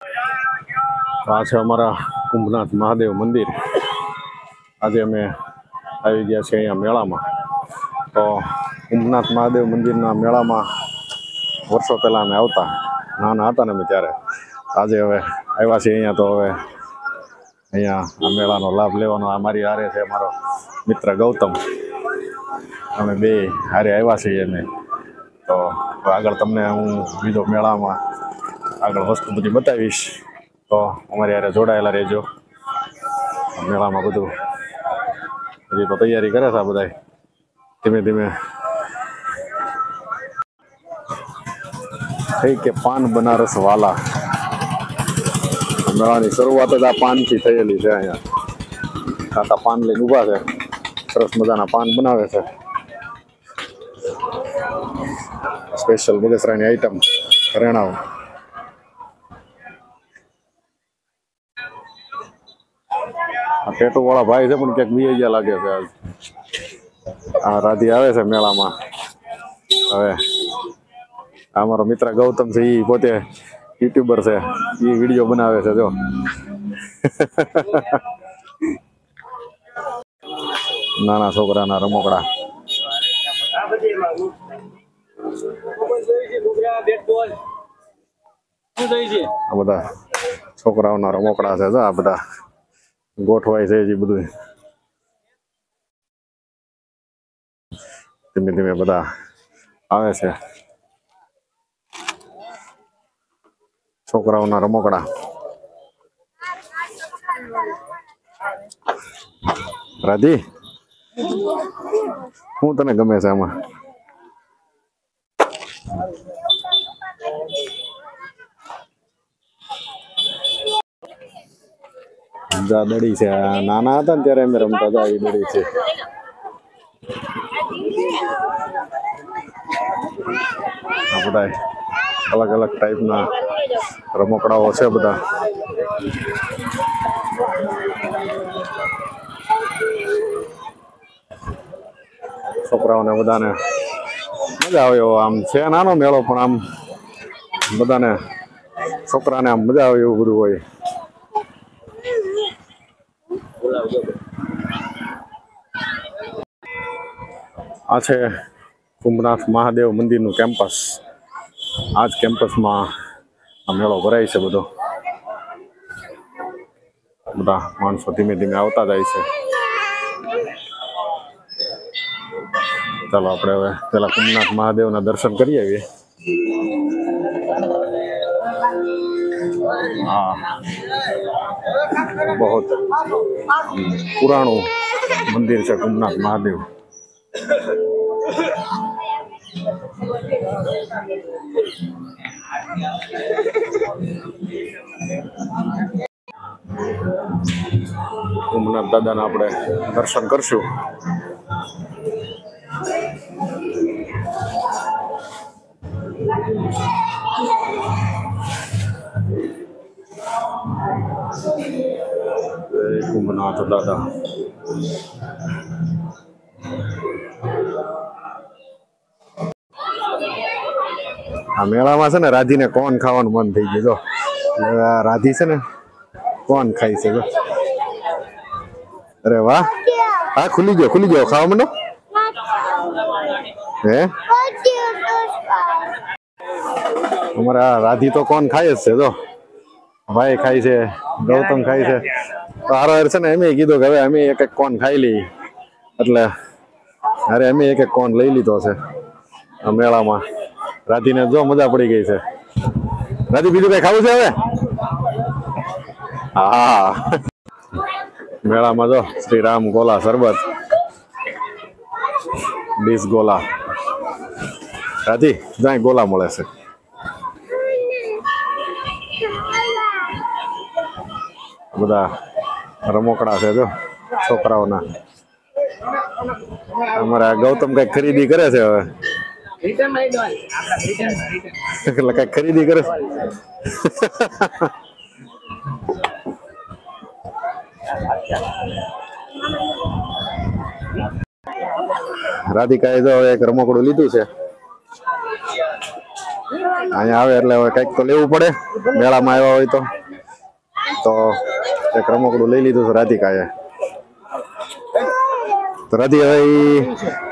તો આ છે અમારા કુંભનાથ મહાદેવ મંદિર। આજે અમે આવી ગયા છે અહીંયા મેળામાં। તો કુંભનાથ મહાદેવ મંદિરના મેળામાં વર્ષો પહેલા અમે આવતા, નાના હતા ને અમે ત્યારે। આજે હવે આવ્યા છીએ અહીંયા, તો હવે અહીંયા આ મેળાનો લાભ લેવાનો। આ મારી હારે છે મારો મિત્ર ગૌતમ, અમે બે હારે આવ્યા છીએ અમે। તો આગળ તમને હું બીજો મેળામાં આગળ વસ્તુ બધી બતાવીશ, તો અમારી હારે જોડાયેલા રહેજો। મેળામાં બધું હજી તો તૈયારી કરે છે આ બધા, ધીમે ધીમે થઈ કે પાન બનારસ વાલા। મેળાની શરૂઆત જ આ પાનથી થયેલી છે। અહીંયા કાકા પાન લઈને ઊભા છે, સરસ મજાના પાન બનાવે છે। સ્પેશિયલ બગસરાની આઈટમ ઘરેણાઓ। આ ટેટુ વાળા ભાઈ છે પણ ક્યાંક બીજા ગયા લાગે છે। આ રાધી આવે છે મેળામાં। હવે અમારો મિત્ર ગૌતમ છે, એ પોતે યુટ્યુબર છે, એ વિડીયો બનાવે છે। જો નાના છોકરાના રમકડા, આ બધા છોકરાઓના રમકડા છે। આ બધા ગોઠવાય છે, હજી બધું ધીમે ધીમે બધા આવે છે। છોકરાઓના રમકડા, રાધી શું તને ગમે છે આમાં? દડી છે, નાના હતા ને ત્યારે અમે રમતા હતા, એ દડી છે। આ બધા અલગ અલગ ટાઈપના રમકડાઓ છે બધા। છોકરાઓને બધાને મજા આવે એવો આમ છે, નાનો મેળો પણ આમ બધાને છોકરાને આમ મજા આવે એવું બધું હોય। આ છે કુંભનાથ મહાદેવ મંદિરનું કેમ્પસ। આ જ કેમ્પસમાં આ મેળો ભરાય છે બધો। બધા માણસો ધીમે ધીમે આવતા જાય છે। ચાલો આપણે હવે પેલા કુંભનાથ મહાદેવના દર્શન કરી આવીએ। હા, બહુ પુરાણું મંદિર છે કુંભનાથ મહાદેવ। કુંભનાથ દાદાના આપણે દર્શન કરશું। કુંભનાથ દાદા, આ મેળામાં છે ને રાધીને કોણ ખાવાનું મન થઈ ગયું। જો રાધી છે ને કોણ ખાય છે। જો અરે વાહ, હા ખુલી ગયો ખાવા માંડો। હે અમારા રાધી તો કોણ ખાય જ છે। જો ભાઈ ખાય છે, ગૌતમ ખાય છે, તો હારો છે ને એમે કીધું કે હવે અમે એક એક કોણ ખાઈ લઈએ, એટલે અરે અમે એક એક કોણ લઈ લીધો છે આ મેળામાં। રાધીને જો મજા પડી ગઈ છે। રાધી બીજું કઈ ખાવું છે હવે? હા, મેળામાં જો શ્રી રામ ગોલા શરબત, 20 ગોલા। રાધી જાય ગોલા મળે છે। બધા રમકડા છે જો છોકરાઓના। અમારા ગૌતમ કઈક ખરીદી કરે છે હવે, એટલે કઈક ખરીદી કરે છે। રાધિકાએ જો એક રમકડું લીધું છે। અહીંયા આવે એટલે હવે કઈક તો લેવું પડે। મેળામાં આવ્યા હોય તો એક રમકડું લઈ લીધું છે રાધિકાએ. તો રાધી હવે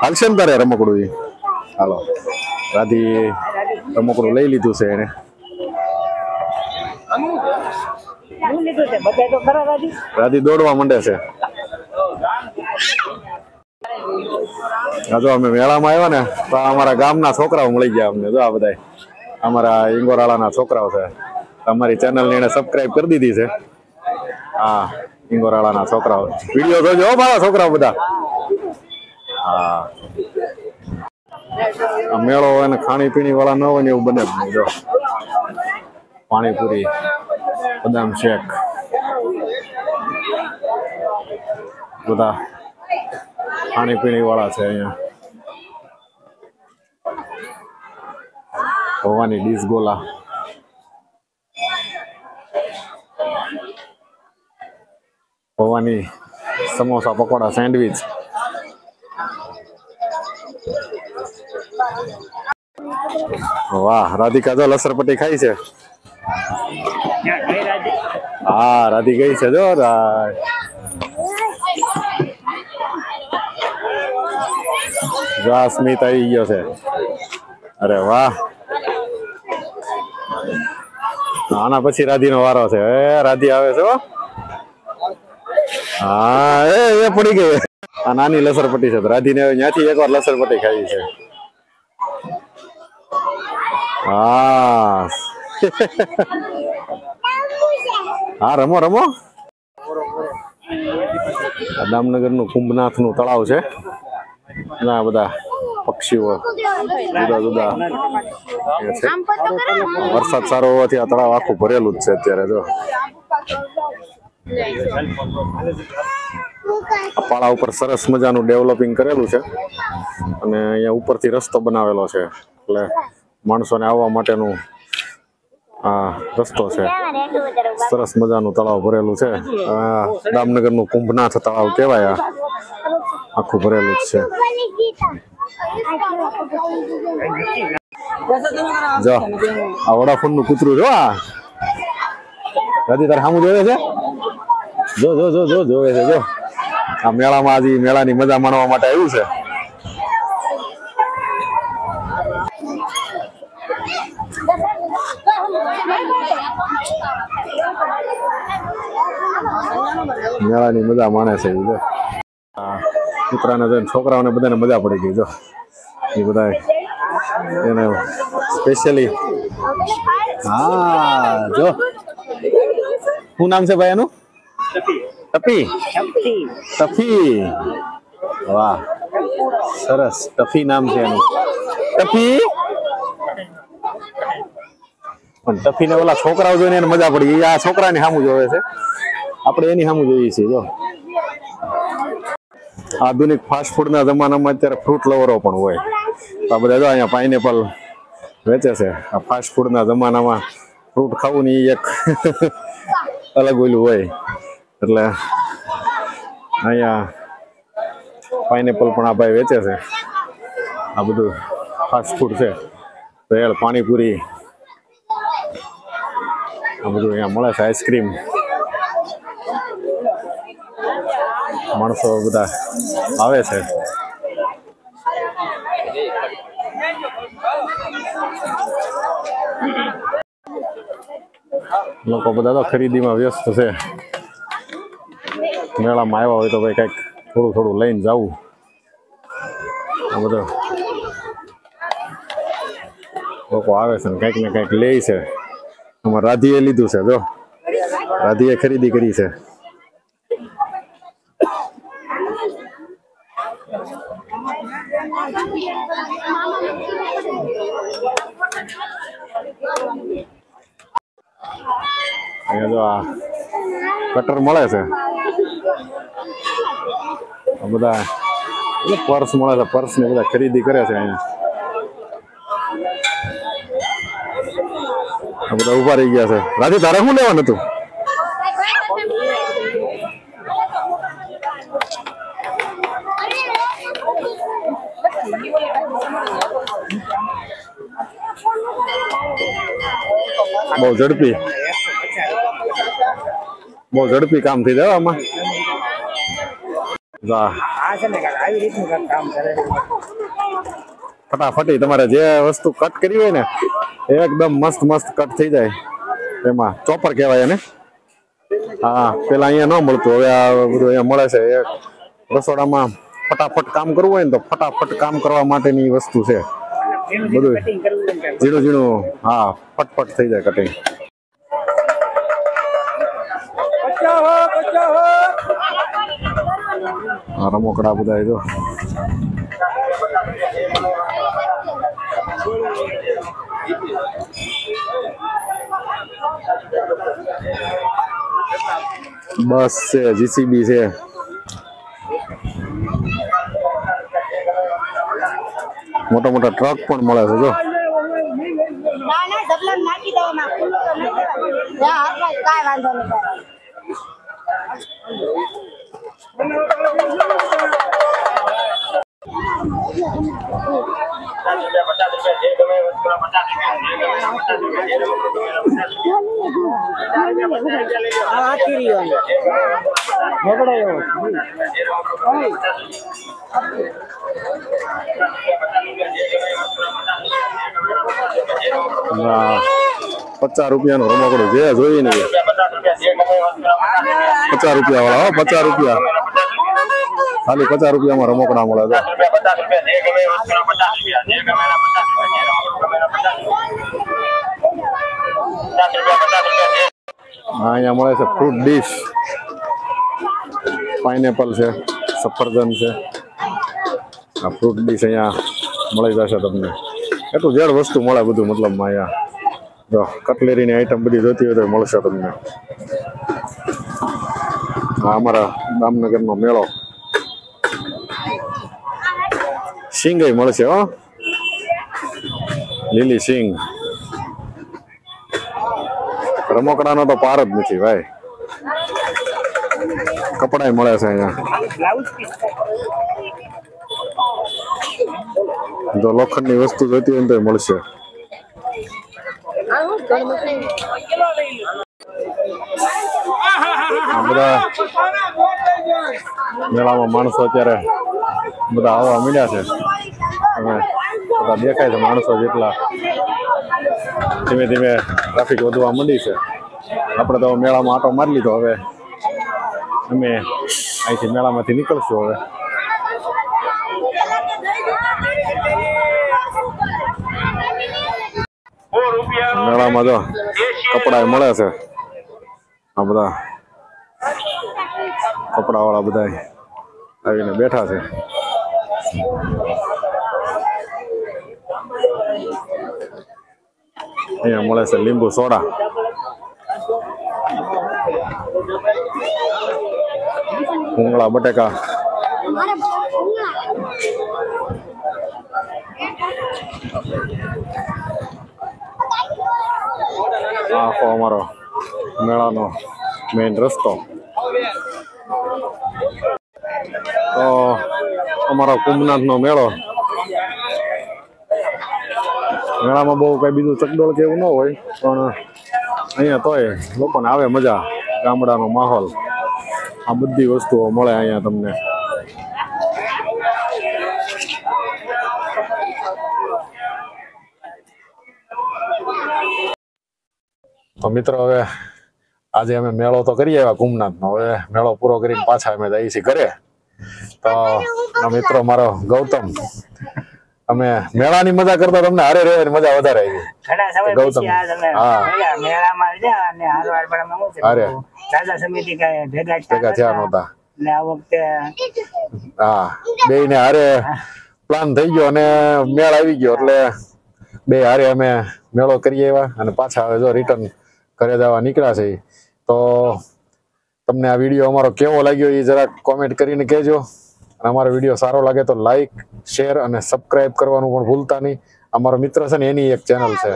હાલશે ને તારે રમકડું? હાલો, રાધી રમકડું લઈ લીધું છે એને. રાધી દોડવા માંડે છે. જો અમે મેળામાં આવ્યા ને તો અમારા ગામના છોકરાઓ મળી ગયા અમને. જો આ બધા અમારા ઇંગોરાળાના છોકરાઓ છે. અમારી ચેનલ એને સબસ્ક્રાઇબ કરી દીધી છે. હા, ઇંગોરાળાના છોકરાઓ વિડીયો જોજો મારા છોકરાઓ બધા. હા, આ મેળો અને ખાણી પીણી વાળા ન હોય ને એવું બને જ નહીં. જો પાણીપુરી, બદામ શેક, બધા ખાણી પીણી વાળા છે અહીંયા. ભવાની ડીશ ગોલા, ભવાની સમોસા, પકોડા, સેન્ડવીચ. વાહ, રાધિકા જો લસરપટ્ટી ખાઈ છે. હા, રાધી ગઈ છે જો. સ્મિત આવી ગયો છે. અરે વાહ, આના પછી રાધી નો વારો છે. રાધી આવે છે. હા, એ પડી ગઈ. આ નાની લસરપટ્ટી છે. રાધી ને ત્યાંથી એકવાર લસરપટ્ટી ખાઈ છે. હા હા, રમો રમો. દામનગર નું કુંભનાથ નું તળાવ છે. ના બધા પક્ષીઓ જુદા જુદા છે. વરસાદ સારો હોવાથી આ તળાવ આખું ભરેલું જ છે અત્યારે. જો પાળા ઉપર સરસ મજાનું ડેવલપિંગ કરેલું છે અને અહીંયા ઉપરથી રસ્તો બનાવેલો છે એટલે માણસોને આવવા માટેનું આ રસ્તો છે. સરસ મજાનું તળાવ ભરેલું છે. દામનગરનું કુંભનાથ તળાવ કહેવાય. આખું ભરેલું જ છે. જો આ વોડાફોન નું કૂતરું જો. આ રાધી તારે સામું જોવે છે. જો જો જો જો જોવે છે. જો આ મેળામાં આજે મેળાની મજા માણવા માટે આવ્યું છે. મેળાની મજા માણે છે. કૂતરાને જોઈને છોકરાઓને બધાને મજા પડી ગઈ. જો એ બધા એને સ્પેશિયલી. હા, જો શું નામ છે ભાઈ એનું? ટફી. ટફી. વાહ, સરસ. ટફી નામ છે એનું. ટફી. પણ ટફી ને ઓલા છોકરાઓ જોઈને એને મજા પડી ગઈ. આ છોકરાની સામું જોવે છે. આપણે એની સામું જોઈએ છીએ. જો આધુનિક ફાસ્ટ ફૂડ ના જમાનામાં અત્યારે ફ્રૂટ લવરો પણ હોય. આ બધા જો અહીંયા પાઇનેપલ વેચે છે. આ ફાસ્ટ ફૂડ ના જમાનામાં ફ્રૂટ ખાવું ને એક અલગ ઓલું હોય એટલે અહીંયા પાઇનેપલ પણ આ ભાઈ વેચે છે. આ બધું ફાસ્ટ ફૂડ છે. ભેળ, પાણીપુરી, આ બધું અહીંયા મળે છે. આઈસ્ક્રીમ. માણસો બધા આવે છે. લોકો બધા તો ખરીદીમાં વ્યસ્ત છે. મેળામાં આવ્યા હોય તો ભાઈ કઈક થોડું થોડું લઈને જવું. આ બધો લોકો આવે છે ને કઈક ને કઈક લે છે. આમાં રાધીએ લીધું છે. જો રાધીએ ખરીદી કરી છે. અહીંયા જો આ કટર મળે છે. આ બધા પર્સ મળે છે. પર્સ ને બધા ખરીદી કરે છે. અહીંયા આ બધા ઉભા રહી ગયા છે. રાધી તારે શું લેવાનું હતું? બહુ ઝડપી કામ થઈ જાય આમાં. ફટાફટી તમારે જે વસ્તુ કટ કરી હોય ને એકદમ મસ્ત મસ્ત કટ થઈ જાય. એમાં ચોપર કહેવાય ને. હા, પેલા અહીંયા ન મળતું, હવે આ બધું અહીંયા મળે છે. એક રસોડામાં ફટાફટ કામ કરવું હોય ને તો ફટાફટ કામ કરવા માટેની વસ્તુ છે બધું ઝીણું ઝીણું. હા, ફટફટ થઈ જાય કટિંગ. રમકડા બધા જો બસ છે, જીસીબી છે. મોટા મોટા ટ્રક પણ મળે છે જો. ₹50 નો રમકડું જે જોઈએ ને. 50 રૂપિયા વાળા, 50 રૂપિયા ખાલી. 50 રૂપિયામાં રમકડા મળે છે. અહીંયા મળે છે ફ્રૂટ ડીશ. પાઇનેપલ છે, સફરજન છે. આ ફ્રૂટ ડીશ અહીંયા મળી જશે તમને. એટલું જેડ વસ્તુ મળે બધું. મતલબમાં અહીંયા જો કટલેરીની આઈટમ બધી જોતી હોય તો મળશે તમને. આ અમારા દામનગરનો મેળો. સિંગ મળશે હો, લીલી સિંગ. રમકડાનો તો પાર જ નથી ભાઈ. કપડા મળે છે અહીંયા. જો લોખંડની વસ્તુ જોતી હોય તો મળશે. બધા મેળામાં માણસો અત્યારે બધા આવવા માંડ્યા છે. બધા દેખાય છે માણસો જેટલા. ધીમે ધીમે ટ્રાફિક વધવા માંડી છે. આપણે તો મેળામાં આટો મારી લીધો. હવે અમે અહીંથી મેળામાંથી નીકળશું. હવે મેળામાં જો કપડા મળે છે. આ બધા કપડા વાળા બધા આવીને બેઠા છે. અહીંયા મળે છે લીંબુ સોડા. ભૂંગળા બટેકા. આખો અમારો મેળાનો મેઇન રસ્તો. તો અમારો કુંભનાથનો મેળો. મેળામાં બહુ કઈ બીજું ચકડોળ કે એવું ન હોય, પણ અહીંયા તોય લોકોને આવે મજા. ગામડાનો માહોલ. આ બધી વસ્તુઓ મળે અહીંયા તમને. તો મિત્રો, હવે આજે અમે મેળો તો કરી આવ્યા કુંભનાથનો. હવે મેળો પૂરો કરીને પાછા અમે જઈએ છીએ ઘરે. તો આ મિત્રો મારો ગૌતમ, અમે મેળાની મજા કરતા તમને હારે રહેવાની મજા વધારે આવી. ગૌતમ ભેગા થયા નહોતા. હા, બે ને હારે પ્લાન થઈ ગયો અને મેળ આવી ગયો. એટલે બે હારે અમે મેળો કરી આવ્યા અને પાછા હવે જો રિટર્ન ઘરે જવા નીકળ્યા છે. તો તમને આ વિડીયો અમારો કેવો લાગ્યો એ જરાક કોમેન્ટ કરીને કહેજો. અને અમારો વિડીયો સારો લાગે તો લાઈક, શેર અને સબસ્ક્રાઇબ કરવાનું પણ ભૂલતા નહીં. અમારો મિત્ર છે ને એની એક ચેનલ છે.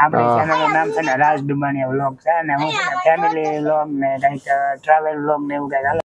આપણી ચેનલનું નામ છે ને રાજ ડુબાણીયા વ્લોગ છે. અને હું છે ને ફેમિલી વ્લોગ ને કંઈક ટ્રાવેલ વ્લોગ ને એવું કંઈક